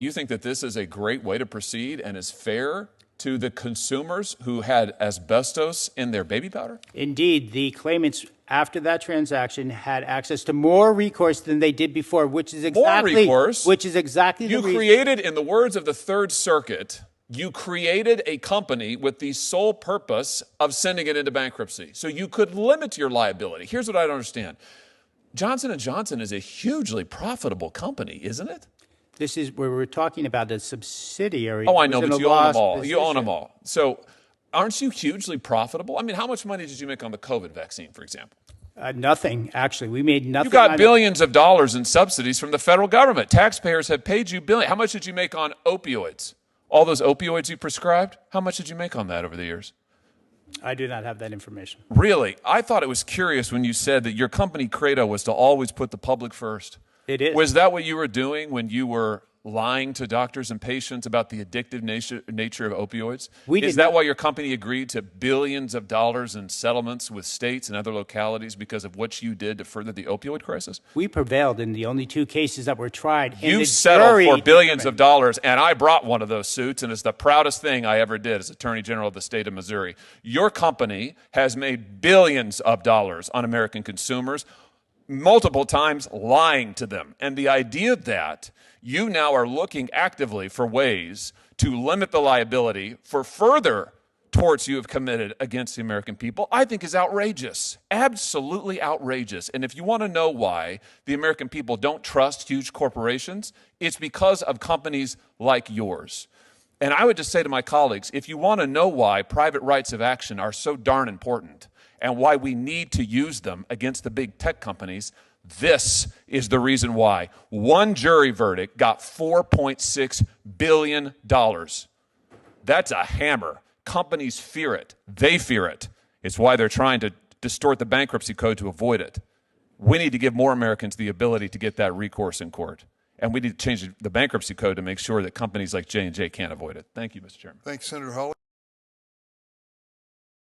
You think that this is a great way to proceed and is fair to the consumers who had asbestos in their baby powder? Indeed, the claimants after that transaction had access to more recourse than they did before, which is exactly More recourse? which is exactly the You reason. created, in the words of the Third Circuit, you created a company with the sole purpose of sending it into bankruptcy. So you could limit your liability. Here's what I don't understand. Johnson & Johnson is a hugely profitable company, isn't it? This is where we're talking about a subsidiary. Oh, I know, was in but a you own them loss all. You own position. them all. So aren't you hugely profitable? I mean, how much money did you make on the COVID vaccine, for example? Nothing, actually. We made nothing. You got on it. billions of dollars in subsidies from the federal government. Taxpayers have paid you billions. How much did you make on opioids? All those opioids you prescribed? How much did you make on that over the years? I do not have that information. Really? I thought it was curious when you said that your company credo was to always put the public first. It is. Was that what you were doing when you were lying to doctors and patients about the addictive nature of opioids? Is that why your company agreed to billions of dollars in settlements with states and other localities because of what you did to further the opioid crisis? We prevailed in the only two cases that were tried. and You the settled jury for billions of determined. dollars, and I brought one of those suits, and it's the proudest thing I ever did as Attorney General of the state of Missouri. Your company has made billions of dollars on American consumers, multiple times lying to them. And the idea that you now are looking actively for ways to limit the liability for further torts you have committed against the American people, I think is outrageous. Absolutely outrageous. And if you want to know why the American people don't trust huge corporations, it's because of companies like yours. And I would just say to my colleagues, if you want to know why private rights of action are so darn important and why we need to use them against the big tech companies, this is the reason why. One jury verdict got $4.6 billion. That's a hammer. Companies fear it. They fear it. It's why they're trying to distort the bankruptcy code to avoid it. We need to give more Americans the ability to get that recourse in court. And we need to change the bankruptcy code to make sure that companies like J&J can't avoid it. Thank you, Mr. Chairman. Thanks, Senator Hawley.